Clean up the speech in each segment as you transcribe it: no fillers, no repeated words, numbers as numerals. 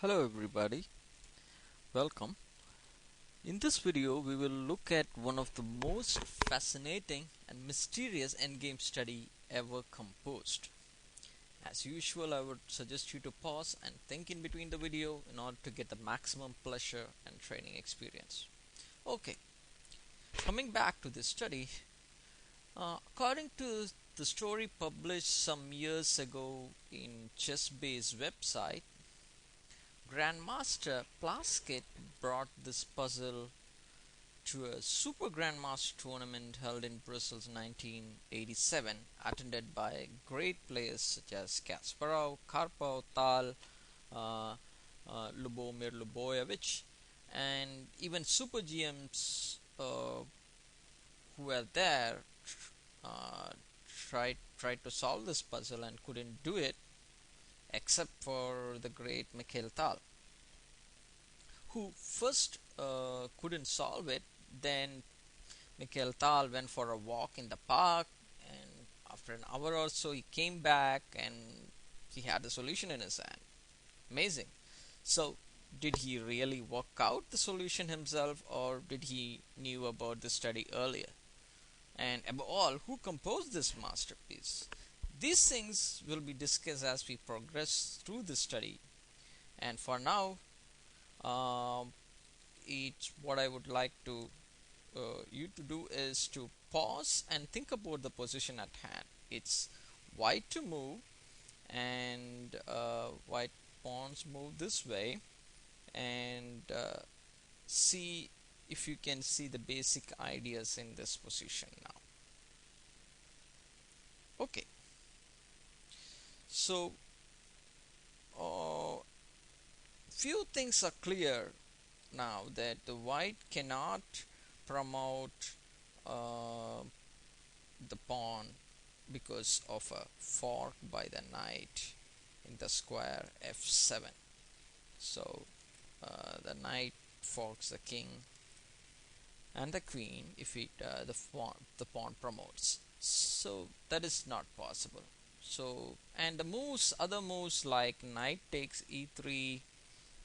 Hello everybody, welcome. In this video we will look at one of the most fascinating and mysterious endgame study ever composed. As usual, I would suggest you to pause and think in between the video in order to get the maximum pleasure and training experience. Okay, coming back to this study, according to the story published some years ago in Chessbase website, Grandmaster Plaskett brought this puzzle to a Super Grandmaster tournament held in Brussels 1987, attended by great players such as Kasparov, Karpov, Tal, uh, Lubomir Lubojevic, and even Super GMs who were there uh, tried to solve this puzzle and couldn't do it, except for the great Mikhail Tal, who first couldn't solve it. Then Mikhail Tal went for a walk in the park, and after an hour or so, he came back and he had the solution in his hand. Amazing. So, did he really work out the solution himself, or did he knew about the study earlier? And above all, who composed this masterpiece? These things will be discussed as we progress through the study. And for now, um, it's what I would like to you to do is to pause and think about the position at hand. It's white to move, and white pawns move this way, and see if you can see the basic ideas in this position now. Okay, so few things are clear now that the white cannot promote uh, the pawn because of a fork by the knight in the square f7. So the knight forks the king and the queen if the pawn promotes. So that is not possible. So, and the other moves like knight takes e3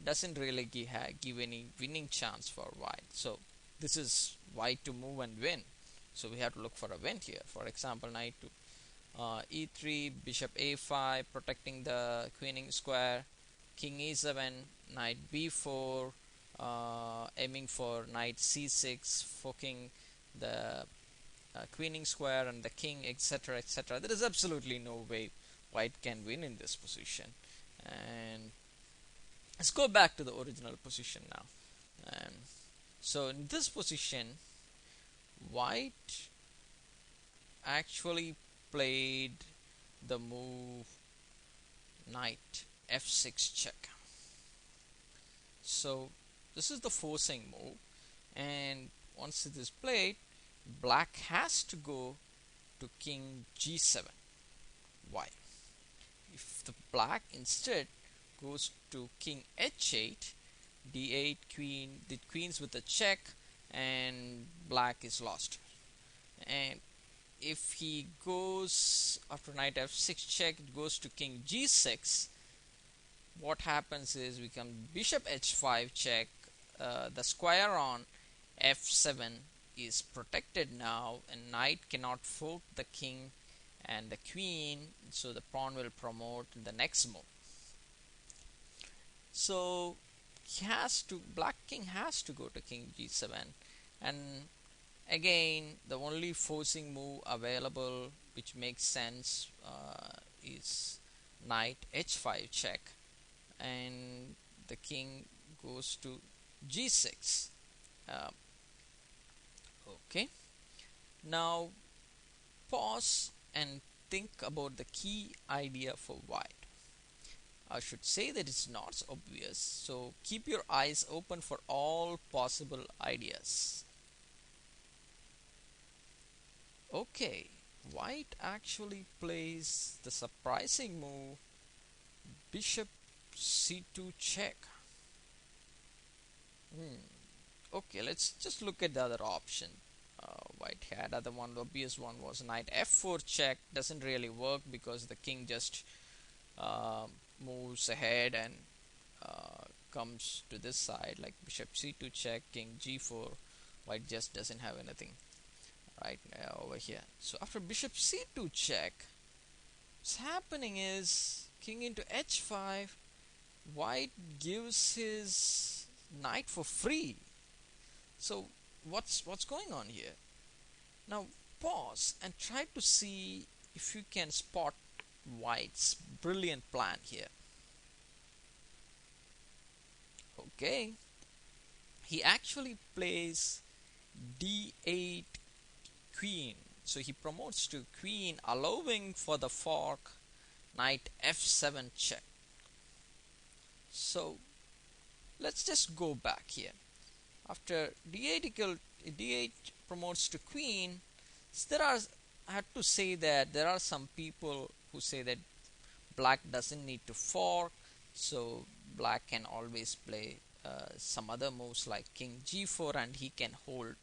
doesn't really give any winning chance for white. So this is white to move and win. So we have to look for a win here. For example, knight to e3, bishop a5, protecting the queening square, king e7, knight b4, aiming for knight c6, forking the queening square and the king, etc., etc. There is absolutely no way white can win in this position. And let's go back to the original position now. And so in this position, white actually played the move knight f6 check. So this is the forcing move, and once it is played, black has to go to king g7. Why? If the black instead goes to king h8, d8, queen, the queens with a check, and black is lost. And if he goes after knight f6 check, it goes to king g6, what happens is we come bishop h5 check, the square on f7 is protected now, and knight cannot fork the king and the queen, so the pawn will promote in the next move. So black king has to go to king g7, and again the only forcing move available which makes sense is knight h5 check, and the king goes to g6. uh, okay, now pause and think about the key idea for white. I should say that it's not obvious, so keep your eyes open for all possible ideas. Okay, white actually plays the surprising move bishop c2 check. Okay, let's just look at the other option. White had other one. The obvious one was knight f4 check. Doesn't really work because the king just uh, moves ahead and comes to this side, like bishop c2 check, king g4. White just doesn't have anything right over here. So after bishop c2 check, what's happening is king into h5. White gives his knight for free. So what's going on here? Now pause and try to see if you can spot White's brilliant plan here. Okay, he actually plays d8 queen. So he promotes to queen, allowing for the fork knight f7 check. So let's just go back here. After d8 promotes to queen, there are, I have to say that there are some people who say that black doesn't need to fork, so black can always play some other moves like king g4 and he can hold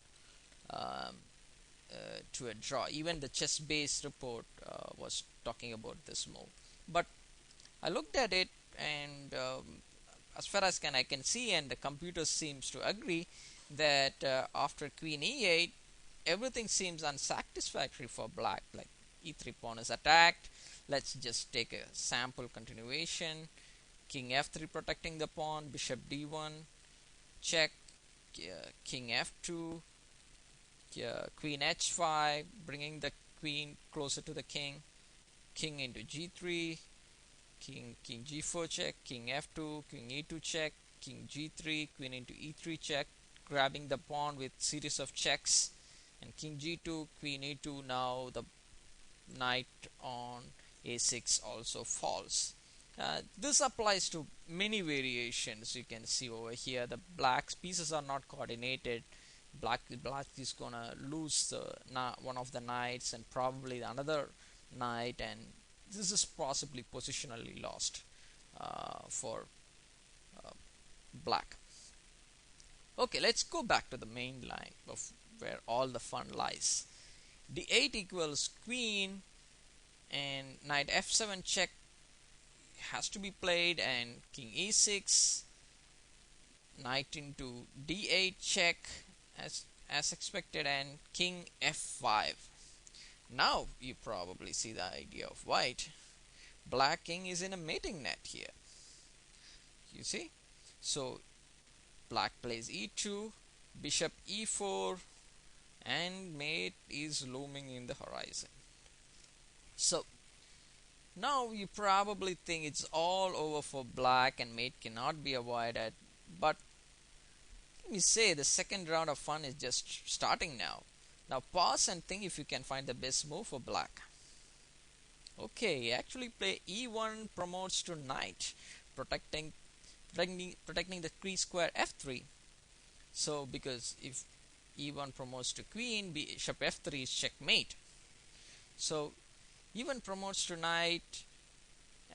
um, to a draw. Even the Chessbase report was talking about this move. But I looked at it, and as far as I can see, and the computer seems to agree that after queen e8, everything seems unsatisfactory for black. Like e3 pawn is attacked. Let's just take a sample continuation. King f3 protecting the pawn, bishop d1 check, king f2, queen h5 bringing the queen closer to the king, king into g3, king g4 check, king f2, king e2 check, king g3, queen into e3 check, grabbing the pawn with series of checks, and king g2, queen e2. Now the knight on a6 also falls. This applies to many variations. You can see over here the black pieces are not coordinated. Black is gonna lose one of the knights and probably another knight, and this is possibly positionally lost for uh, black. Okay, let's go back to the main line of where all the fun lies. d8 equals queen, and knight f7 check has to be played, and king e6, knight into d8 check as expected, and king f5. Now you probably see the idea of white. Black king is in a mating net here. You see? So black plays e2, bishop e4, and mate is looming in the horizon. So now you probably think it's all over for black and mate cannot be avoided, but let me say the second round of fun is just starting now. Now pause and think if you can find the best move for black. Okay, actually play e1 promotes to knight, protecting the queen square f3. So because if e1 promotes to queen, bishop f3 is checkmate. So e1 promotes to knight,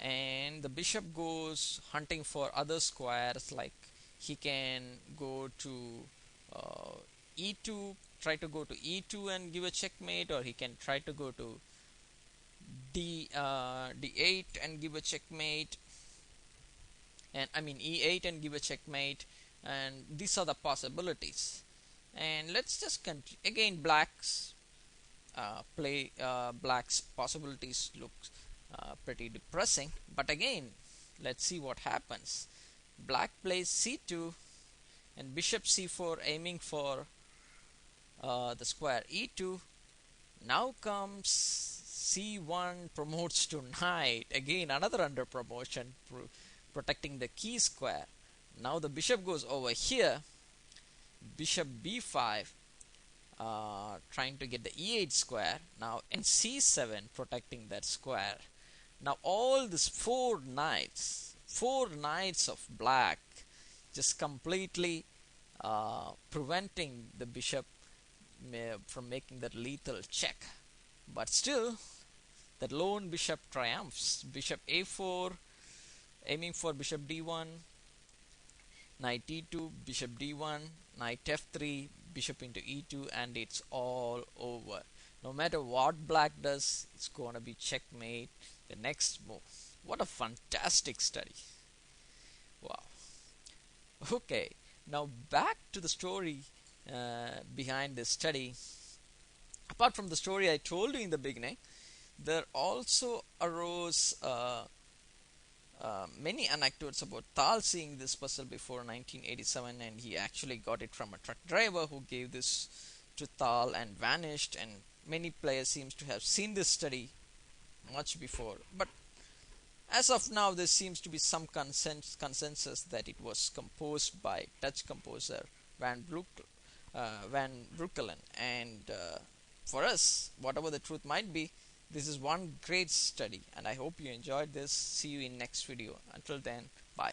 and the bishop goes hunting for other squares, like he can go to e2, try to go to e2 and give a checkmate, or he can try to go to d8 and give a checkmate, and I mean e8 and give a checkmate, and these are the possibilities. And let's just continue again. Black's possibilities look pretty depressing, but again let's see what happens. Black plays c2 and bishop c4 aiming for the square e2. Now comes c1 promotes to knight, again another under promotion, protecting the key square. Now the bishop goes over here, bishop b5, trying to get the e8 square. Now and c7 protecting that square. Now all these four knights of black just completely preventing the bishop from making that lethal check. But still, the lone bishop triumphs. Bishop a4, aiming for bishop d1, knight e2, bishop d1, knight f3, bishop into e2, and it's all over. No matter what black does, it's going to be checkmate the next move. What a fantastic study. Wow. Okay, now back to the story behind this study. Apart from the story I told you in the beginning, there also arose many anecdotes about Tal seeing this puzzle before 1987, and he actually got it from a truck driver who gave this to Tal and vanished. And many players seems to have seen this study much before, but as of now, there seems to be some consensus that it was composed by Dutch composer Van Breukelen. And for us, whatever the truth might be, this is one great study, and I hope you enjoyed this. See you in next video. Until then, bye.